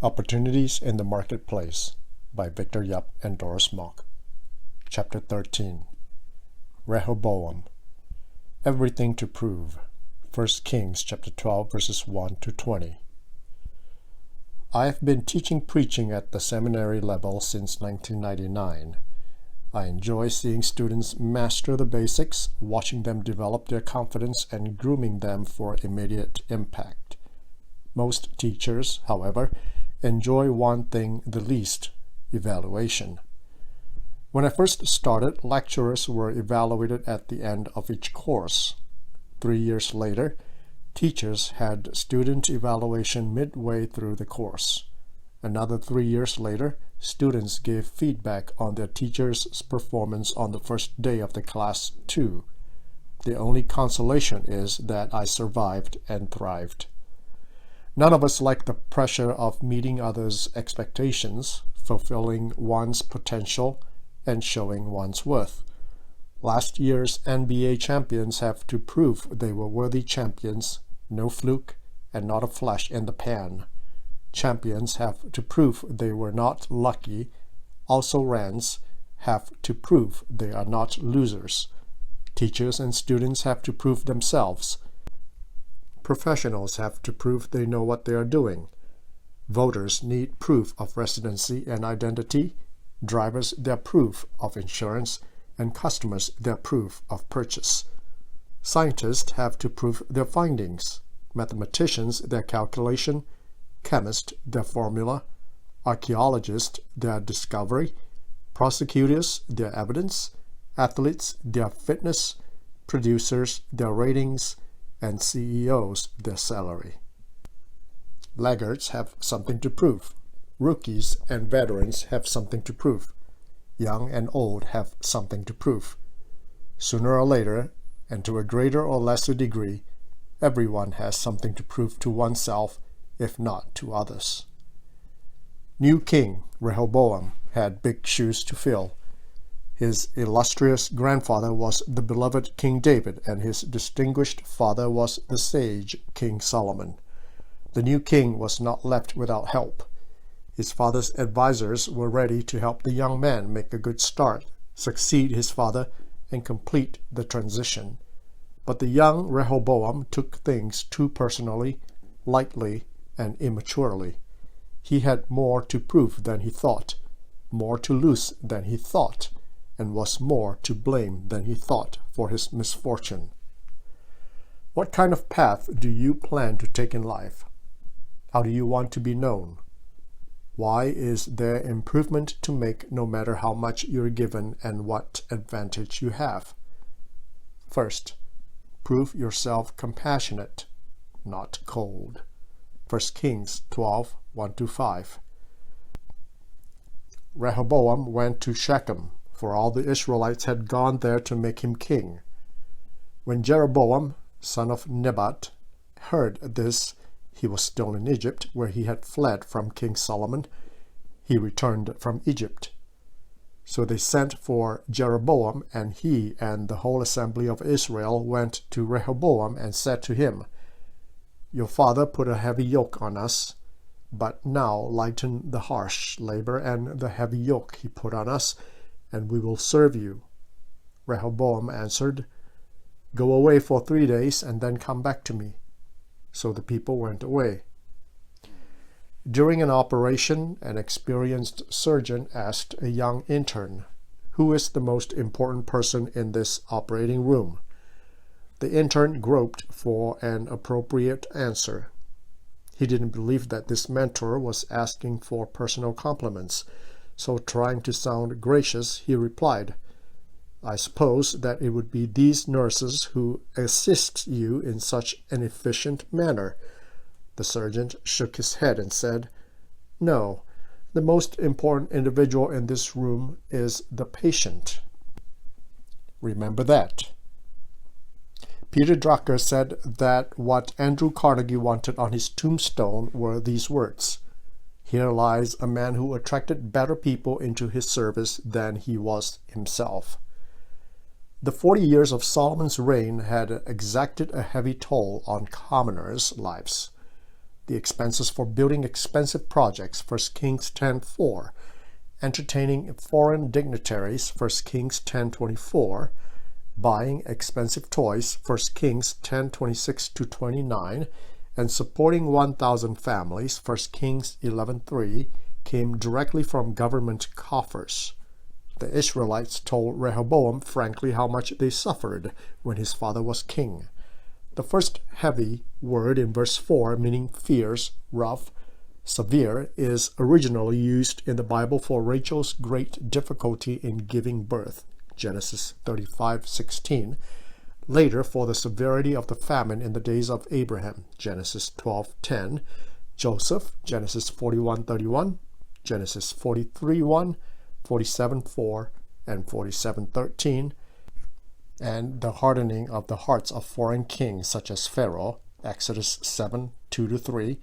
Opportunities in the Marketplace by Victor Yap and Doris Mock. Chapter 13. Rehoboam. Everything to prove. 1 Kings chapter 12 verses 1 to 20. I have been teaching preaching at the seminary level since 1999. I enjoy seeing students master the basics, watching them develop their confidence, and grooming them for immediate impact. Most teachers, however, enjoy one thing the least: evaluation. When I first started, lecturers were evaluated at the end of each course. 3 years later, teachers had student evaluation midway through the course. Another 3 years later, students gave feedback on their teacher's performance on the first day of the class too. The only consolation is that I survived and thrived. None of us like the pressure of meeting others' expectations, fulfilling one's potential, and showing one's worth. Last year's NBA champions have to prove they were worthy champions, no fluke, and not a flash in the pan. Champions have to prove they were not lucky. Also rans have to prove they are not losers. Teachers and students have to prove themselves. Professionals have to prove they know what they are doing. Voters need proof of residency and identity. Drivers their proof of insurance, and customers their proof of purchase. Scientists have to prove their findings. Mathematicians their calculation. Chemists their formula. Archaeologists their discovery. Prosecutors their evidence. Athletes their fitness. Producers their ratings. And CEOs their salary. Laggards have something to prove. Rookies and veterans have something to prove. Young and old have something to prove. Sooner or later, and to a greater or lesser degree, everyone has something to prove to oneself, if not to others. New King Rehoboam had big shoes to fill. His illustrious grandfather was the beloved King David, and his distinguished father was the sage King Solomon. The new king was not left without help. His father's advisors were ready to help the young man make a good start, succeed his father, and complete the transition. But the young Rehoboam took things too personally, lightly, and immaturely. He had more to prove than he thought, more to lose than he thought, and was more to blame than he thought for his misfortune. What kind of path do you plan to take in life? How do you want to be known? Why is there improvement to make no matter how much you're given and what advantage you have? First, prove yourself compassionate, not cold. 1 Kings 12, 1-5. Rehoboam went to Shechem, for all the Israelites had gone there to make him king. When Jeroboam, son of Nebat, heard this, he was still in Egypt, where he had fled from King Solomon. He returned from Egypt. So they sent for Jeroboam, and he and the whole assembly of Israel went to Rehoboam and said to him, "Your father put a heavy yoke on us, but now lighten the harsh labor and the heavy yoke he put on us, and we will serve you." Rehoboam answered, "Go away for 3 days and then come back to me." So the people went away. During an operation, an experienced surgeon asked a young intern, "Who is the most important person in this operating room?" The intern groped for an appropriate answer. He didn't believe that this mentor was asking for personal compliments, so trying to sound gracious, he replied, "I suppose that it would be these nurses who assist you in such an efficient manner." The surgeon shook his head and said, "No, the most important individual in this room is the patient." Remember that. Peter Drucker said that what Andrew Carnegie wanted on his tombstone were these words: "Here lies a man who attracted better people into his service than he was himself." The 40 years of Solomon's reign had exacted a heavy toll on commoners' lives. the expenses for building expensive projects, 1 Kings 10:4, entertaining foreign dignitaries, 1 Kings 10:24, buying expensive toys, 1 Kings 10:26-29, and supporting 1,000 families, 1 Kings 11:3, came directly from government coffers. The Israelites told Rehoboam frankly how much they suffered when his father was king. The first heavy word in verse 4, meaning fierce, rough, severe, is originally used in the Bible for Rachel's great difficulty in giving birth, Genesis 35:16. Later, for the severity of the famine in the days of Abraham, Genesis 12:10. Joseph, Genesis 41:31, Genesis 43:1, 47:4, and 47:13, and the hardening of the hearts of foreign kings such as Pharaoh, Exodus 7:2-3,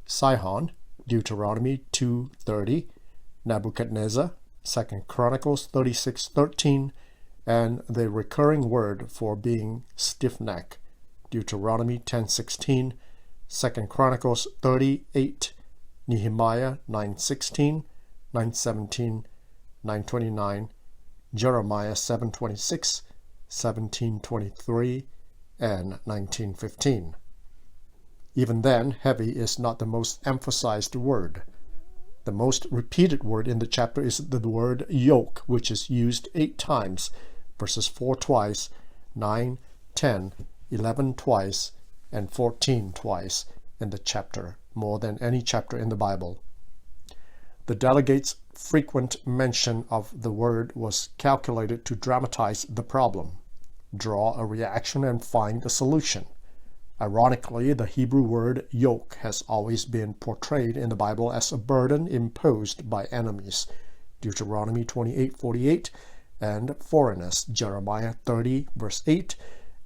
Sihon, Deuteronomy 2:30, Nebuchadnezzar, 2 Chronicles 36:13, and the recurring word for being stiff-necked, Deuteronomy 10:16, 2 Chronicles 38, Nehemiah 9:16, 9:17, 9:29, Jeremiah 7:26, 17:23, and 19:15. Even then, heavy is not the most emphasized word. The most repeated word in the chapter is the word yoke, which is used 8 times, verses 4 twice, 9, 10, 11 twice, and 14 twice in the chapter, more than any chapter in the Bible. The delegates' frequent mention of the word was calculated to dramatize the problem, draw a reaction, and find a solution. Ironically, the Hebrew word yoke has always been portrayed in the Bible as a burden imposed by enemies, Deuteronomy 28:48, and foreigners, Jeremiah 30, verse 8,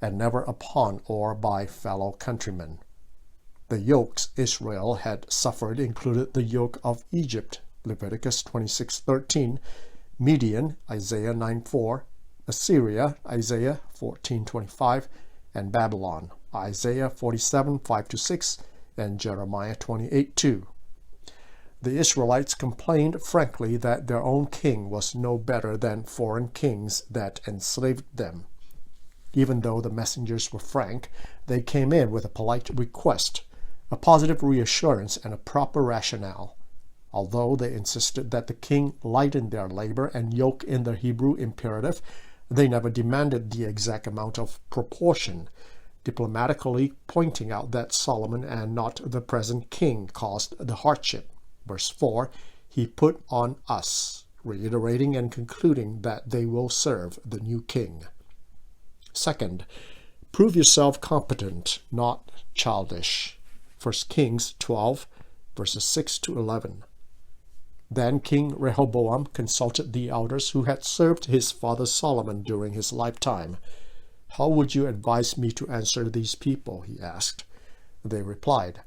and never upon or by fellow countrymen. The yokes Israel had suffered included the yoke of Egypt, Leviticus 26:13, Midian, Isaiah 9:4, Assyria, Isaiah 14:25, and Babylon, Isaiah 47:5-6, and Jeremiah 28:2. The Israelites complained frankly that their own king was no better than foreign kings that enslaved them. Even though the messengers were frank, they came in with a polite request, a positive reassurance, and a proper rationale. Although they insisted that the king lighten their labor and yoke in the Hebrew imperative, they never demanded the exact amount of proportion, diplomatically pointing out that Solomon and not the present king caused the hardship. Verse 4, he put on us, reiterating and concluding that they will serve the new king. Second, prove yourself competent, not childish. 1 Kings 12, verses 6-11. Then King Rehoboam consulted the elders who had served his father Solomon during his lifetime. "How would you advise me to answer these people?" he asked. They replied,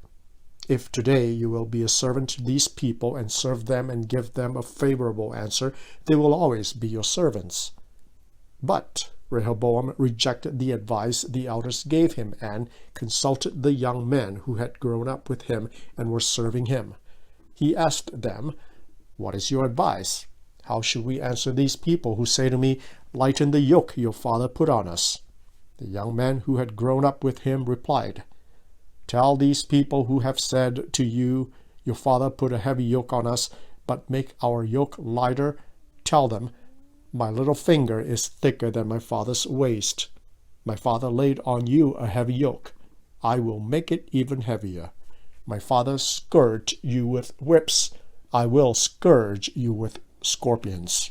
"If today you will be a servant to these people and serve them and give them a favorable answer, they will always be your servants." But Rehoboam rejected the advice the elders gave him and consulted the young men who had grown up with him and were serving him. He asked them, "What is your advice? How should we answer these people who say to me, 'Lighten the yoke your father put on us'?" The young men who had grown up with him replied, "Tell these people who have said to you, 'Your father put a heavy yoke on us, but make our yoke lighter,' tell them, 'My little finger is thicker than my father's waist. My father laid on you a heavy yoke. I will make it even heavier. My father scourged you with whips. I will scourge you with scorpions."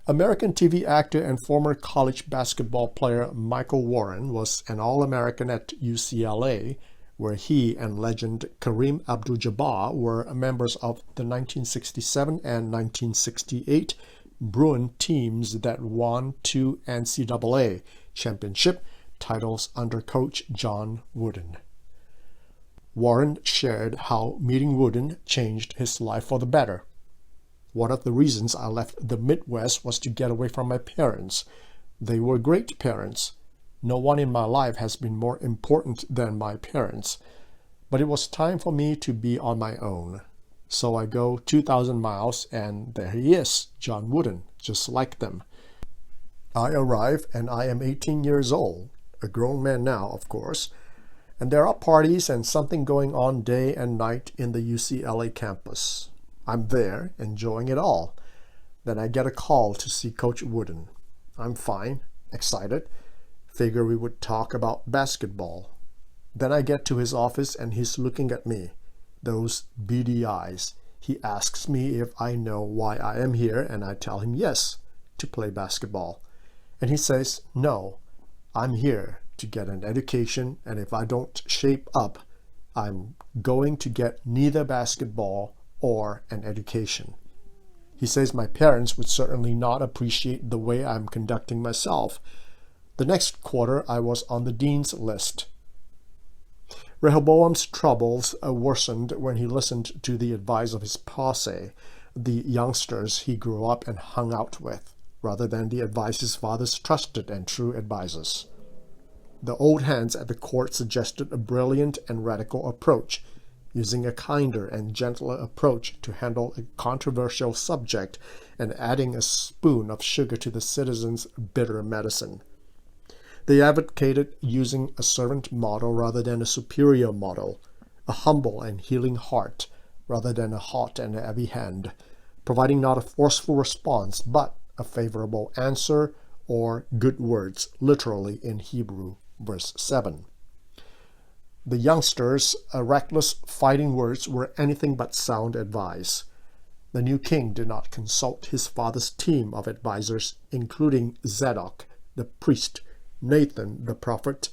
American TV actor and former college basketball player Michael Warren was an All-American at UCLA, where he and legend Kareem Abdul-Jabbar were members of the 1967 and 1968 Bruin teams that won 2 NCAA championship titles under coach John Wooden. Warren shared how meeting Wooden changed his life for the better. "One of the reasons I left the Midwest was to get away from my parents. They were great parents. No one in my life has been more important than my parents. But it was time for me to be on my own. So I go 2,000 miles, and there he is, John Wooden, just like them. I arrive, and I am 18 years old, a grown man now, of course, and there are parties and something going on day and night in the UCLA campus. I'm there, enjoying it all. Then I get a call to see Coach Wooden. I'm fine, excited, figure we would talk about basketball. Then I get to his office, and he's looking at me. Those beady eyes. He asks me if I know why I am here, and I tell him yes, to play basketball. And he says, no, I'm here to get an education, and if I don't shape up, I'm going to get neither basketball or an education. He says my parents would certainly not appreciate the way I'm conducting myself. The next quarter, I was on the dean's list. Rehoboam's troubles worsened when he listened to the advice of his posse, the youngsters he grew up and hung out with, rather than the advice his father's trusted and true advisors. The old hands at the court suggested a brilliant and radical approach, using a kinder and gentler approach to handle a controversial subject and adding a spoon of sugar to the citizens' bitter medicine. They advocated using a servant model rather than a superior model, a humble and healing heart rather than a hot and heavy hand, providing not a forceful response but a favorable answer or good words, literally in Hebrew, verse 7. The youngsters' reckless fighting words were anything but sound advice. The new king did not consult his father's team of advisors, including Zadok, the priest, Nathan, the prophet,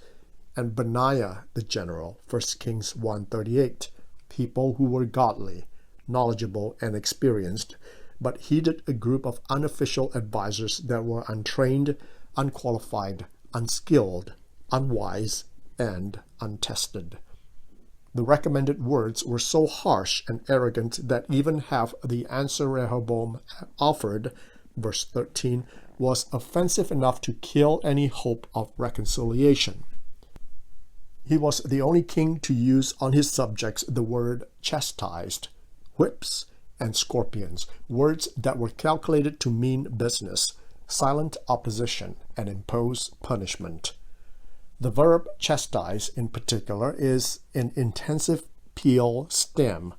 and Benaiah, the general, 1 Kings 1:38, people who were godly, knowledgeable, and experienced, but heeded a group of unofficial advisors that were untrained, unqualified, unskilled, unwise, and untested. The recommended words were so harsh and arrogant that even half the answer Rehoboam offered, verse 13, was offensive enough to kill any hope of reconciliation. He was the only king to use on his subjects the word chastised, whips, and scorpions, words that were calculated to mean business, silent opposition, and impose punishment. The verb chastise, in particular, is an intensive peel stem,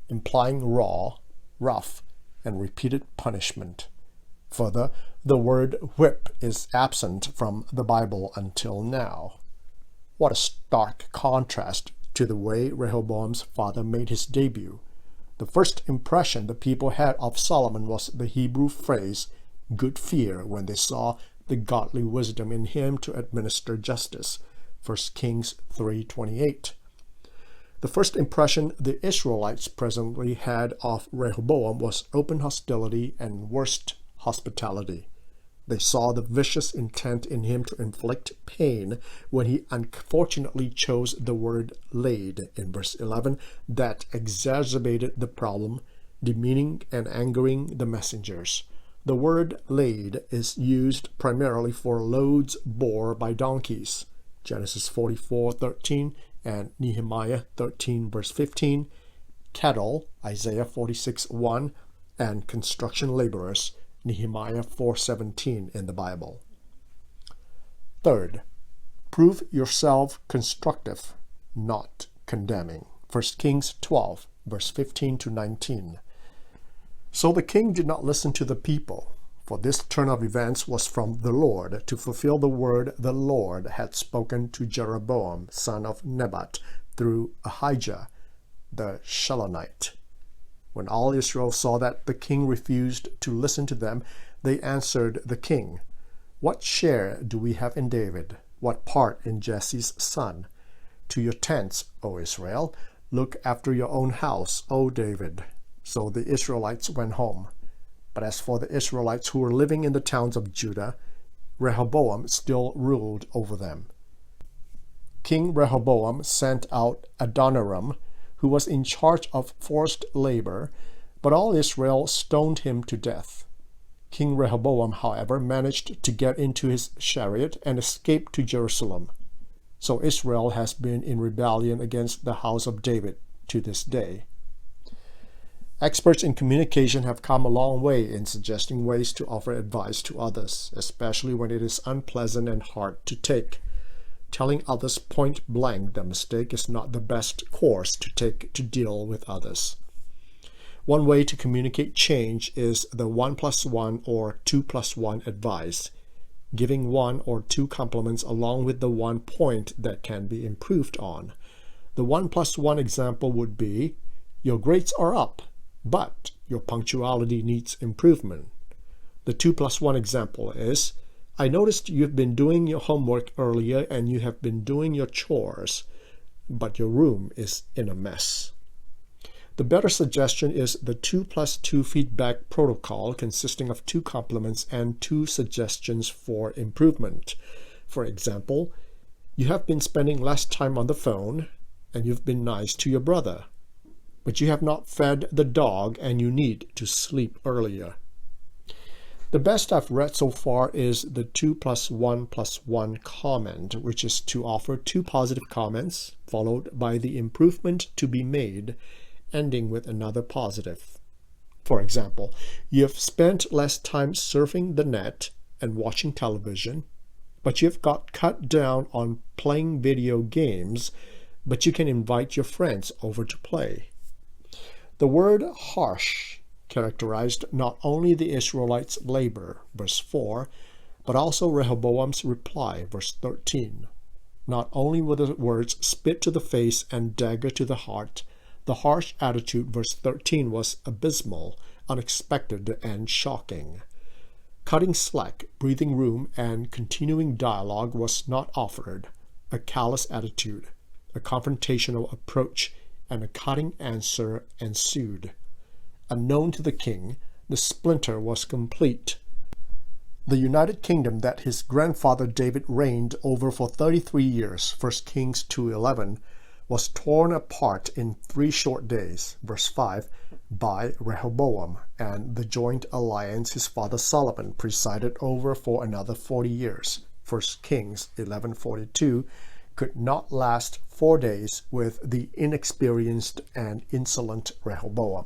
implying raw, rough, and repeated punishment. Further, the word whip is absent from the Bible until now. What a stark contrast to the way Rehoboam's father made his debut. The first impression the people had of Solomon was the Hebrew phrase, good fear, when they saw the godly wisdom in him to administer justice, 1 Kings 3:28. The first impression the Israelites presently had of Rehoboam was open hostility and worst hospitality. They saw the vicious intent in him to inflict pain when he unfortunately chose the word laid in verse 11 that exacerbated the problem, demeaning and angering the messengers. The word laid is used primarily for loads bore by donkeys, Genesis 44:13 and Nehemiah 13 verse 15, cattle, Isaiah 46:1, and construction laborers, Nehemiah 4:17 in the Bible. Third, prove yourself constructive, not condemning. 1 Kings 12 verse 15 to 19. So the king did not listen to the people, for this turn of events was from the Lord, to fulfill the word the Lord had spoken to Jeroboam, son of Nebat, through Ahijah the Shilonite. When all Israel saw that the king refused to listen to them, they answered the king, "What share do we have in David? What part in Jesse's son? To your tents, O Israel. Look after your own house, O David." So the Israelites went home. But as for the Israelites who were living in the towns of Judah, Rehoboam still ruled over them. King Rehoboam sent out Adoniram, who was in charge of forced labor, but all Israel stoned him to death. King Rehoboam, however, managed to get into his chariot and escape to Jerusalem. So Israel has been in rebellion against the house of David to this day. Experts in communication have come a long way in suggesting ways to offer advice to others, especially when it is unpleasant and hard to take. Telling others point blank that mistake is not the best course to take to deal with others. One way to communicate change is the 1+1 or 2+1 advice, giving 1 or 2 compliments along with the 1 point that can be improved on. The 1+1 example would be, "Your grades are up, but your punctuality needs improvement." The 2+1 example is, "I noticed you've been doing your homework earlier and you have been doing your chores, but your room is in a mess." The better suggestion is the 2+2 feedback protocol, consisting of 2 compliments and 2 suggestions for improvement. For example, "You have been spending less time on the phone and you've been nice to your brother, but you have not fed the dog and you need to sleep earlier." The best I've read so far is the 2+1+1 comment, which is to offer 2 positive comments, followed by the improvement to be made, ending with another positive. For example, "You have spent less time surfing the net and watching television, but you've got cut down on playing video games, but you can invite your friends over to play." The word harsh characterized not only the Israelites' labor, verse 4, but also Rehoboam's reply, verse 13. Not only were the words spit to the face and dagger to the heart, the harsh attitude, verse 13, was abysmal, unexpected, and shocking. Cutting slack, breathing room, and continuing dialogue was not offered. A callous attitude, a confrontational approach, and a cutting answer ensued. Unknown to the king, the splinter was complete. The United Kingdom that his grandfather David reigned over for 33 years, 1 Kings 2:11, was torn apart in 3 short days, verse 5, by Rehoboam, and the joint alliance his father Solomon presided over for another 40 years, 1 Kings 11:42, could not last 4 days with the inexperienced and insolent Rehoboam.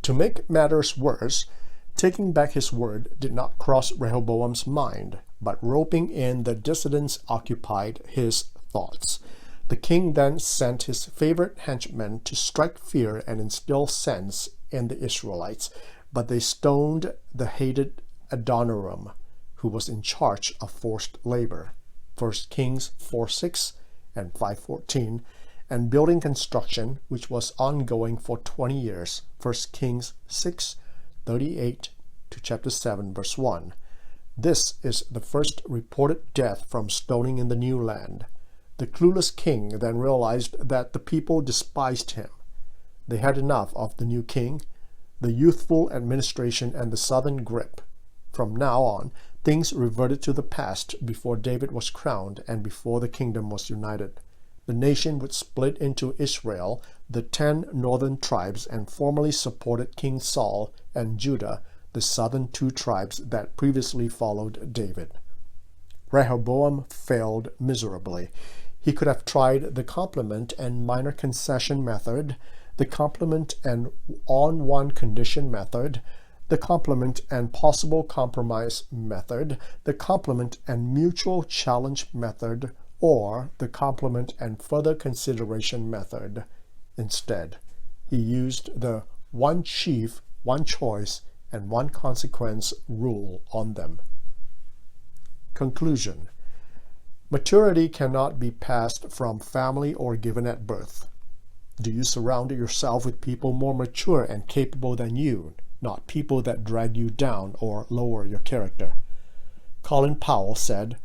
To make matters worse, taking back his word did not cross Rehoboam's mind, but roping in the dissidents occupied his thoughts. The king then sent his favorite henchmen to strike fear and instill sense in the Israelites, but they stoned the hated Adoniram, who was in charge of forced labor, 1 Kings 4:6 and 5:14, and building construction, which was ongoing for 20 years, 1 Kings 6:38 to chapter 7, verse 1. This is the first reported death from stoning in the new land. The clueless king then realized that the people despised him. They had enough of the new king, the youthful administration, and the southern grip. From now on, things reverted to the past before David was crowned and before the kingdom was united. The nation would split into Israel, the 10 northern tribes, and formerly supported King Saul, and Judah, the southern 2 tribes that previously followed David. Rehoboam failed miserably. He could have tried the compliment and minor concession method, the compliment and on one condition method, the compliment and possible compromise method, the compliment and mutual challenge method, or the compliment and further consideration method. Instead, he used the one chief, one choice, and one consequence rule on them. Conclusion. Maturity cannot be passed from family or given at birth. Do you surround yourself with people more mature and capable than you, not people that drag you down or lower your character? Colin Powell said,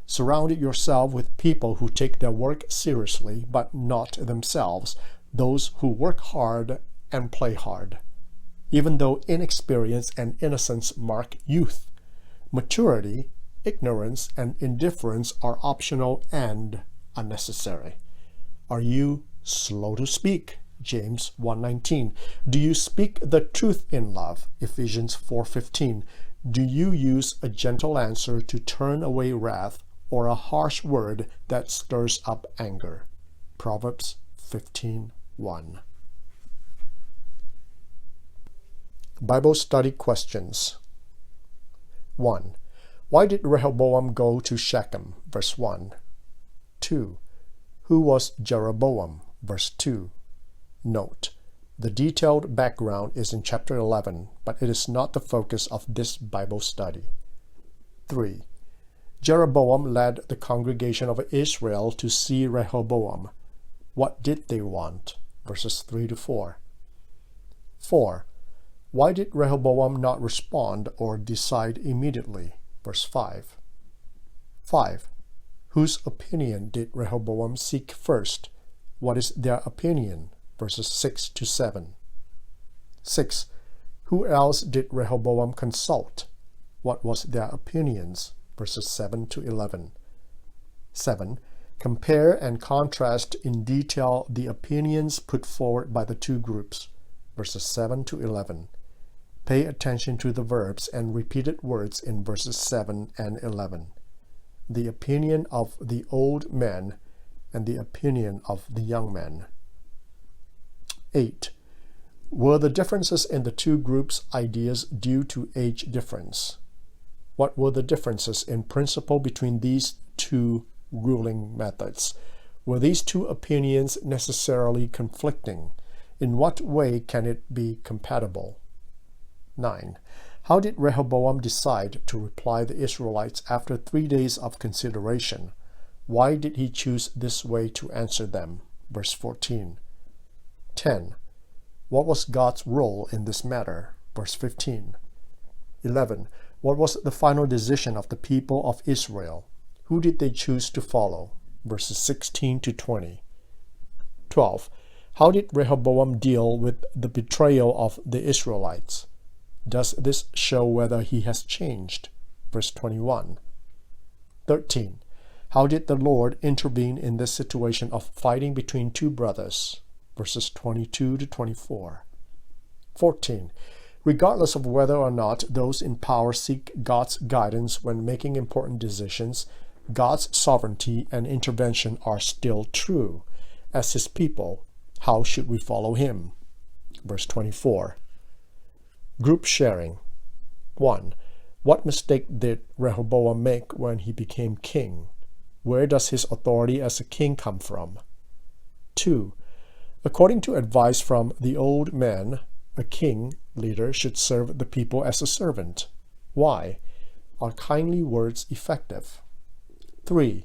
"Surround yourself with people who take their work seriously, but not themselves, those who work hard and play hard." Even though inexperience and innocence mark youth, maturity, ignorance, and indifference are optional and unnecessary. Are you slow to speak? James 1:19. Do you speak the truth in love? Ephesians 4:15. Do you use a gentle answer to turn away wrath or a harsh word that stirs up anger. Proverbs 15:1. Bible study questions. 1. Why did Rehoboam go to Shechem? Verse 1. 2. Who was Jeroboam? Verse 2. Note: the detailed background is in chapter 11, but it is not the focus of this Bible study. 3. Jeroboam led the congregation of Israel to see Rehoboam. What did they want? Verses 3 to 4. 4. Why did Rehoboam not respond or decide immediately? Verse 5. 5. Whose opinion did Rehoboam seek first? What is their opinion? Verses 6 to 7. 6. Who else did Rehoboam consult? What was their opinions? Verses 7 to 11. 7. Compare and contrast in detail the opinions put forward by the two groups. Verses 7 to 11. Pay attention to the verbs and repeated words in verses 7 and 11. The opinion of the old men and the opinion of the young men. 8. Were the differences in the two groups' ideas due to age difference? What were the differences in principle between these two ruling methods? Were these two opinions necessarily conflicting? In what way can it be compatible? 9. How did Rehoboam decide to reply the Israelites after 3 days of consideration? Why did he choose this way to answer them? Verse 14. 10. What was God's role in this matter? Verse 15. 11. What was the final decision of the people of Israel? Who did they choose to follow? Verses 16 to 20. 12. How did Rehoboam deal with the betrayal of the Israelites? Does this show whether he has changed? Verse 21. 13. How did the Lord intervene in this situation of fighting between two brothers? Verses 22 to 24. 14. Regardless of whether or not those in power seek God's guidance when making important decisions, God's sovereignty and intervention are still true. As His people, how should we follow Him? Verse 24. Group sharing. 1. What mistake did Rehoboam make when he became king? Where does his authority as a king come from? 2. According to advice from the old men, a king leader should serve the people as a servant. Why? Are kindly words effective? 3.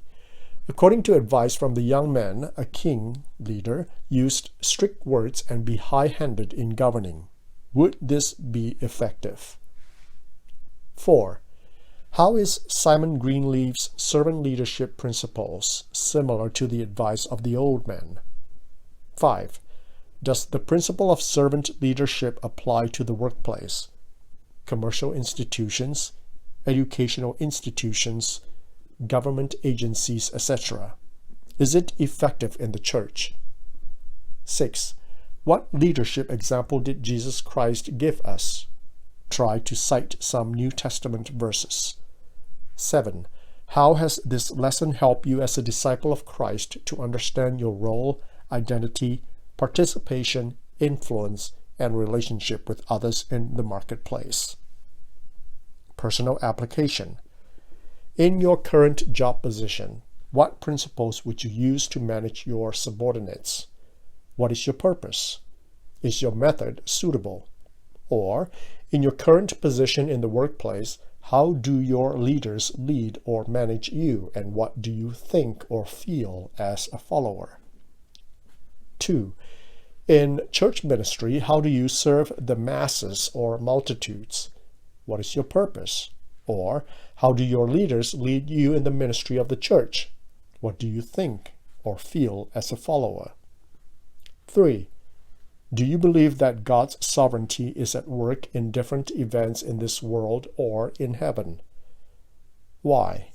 According to advice from the young men, a king leader used strict words and be high-handed in governing. Would this be effective? 4. How is Simon Greenleaf's servant leadership principles similar to the advice of the old men? 5. Does the principle of servant leadership apply to the workplace, commercial institutions, educational institutions, government agencies, etc.? Is it effective in the church? 6. What leadership example did Jesus Christ give us? Try to cite some New Testament verses. 7. How has this lesson helped you as a disciple of Christ to understand your role, identity, participation, influence, and relationship with others in the marketplace? Personal application. In your current job position, what principles would you use to manage your subordinates? What is your purpose? Is your method suitable? Or, in your current position in the workplace, how do your leaders lead or manage you, and what do you think or feel as a follower? 2. In church ministry, how do you serve the masses or multitudes? What is your purpose? Or, how do your leaders lead you in the ministry of the church? What do you think or feel as a follower? 3. Do you believe that God's sovereignty is at work in different events in this world or in heaven? Why?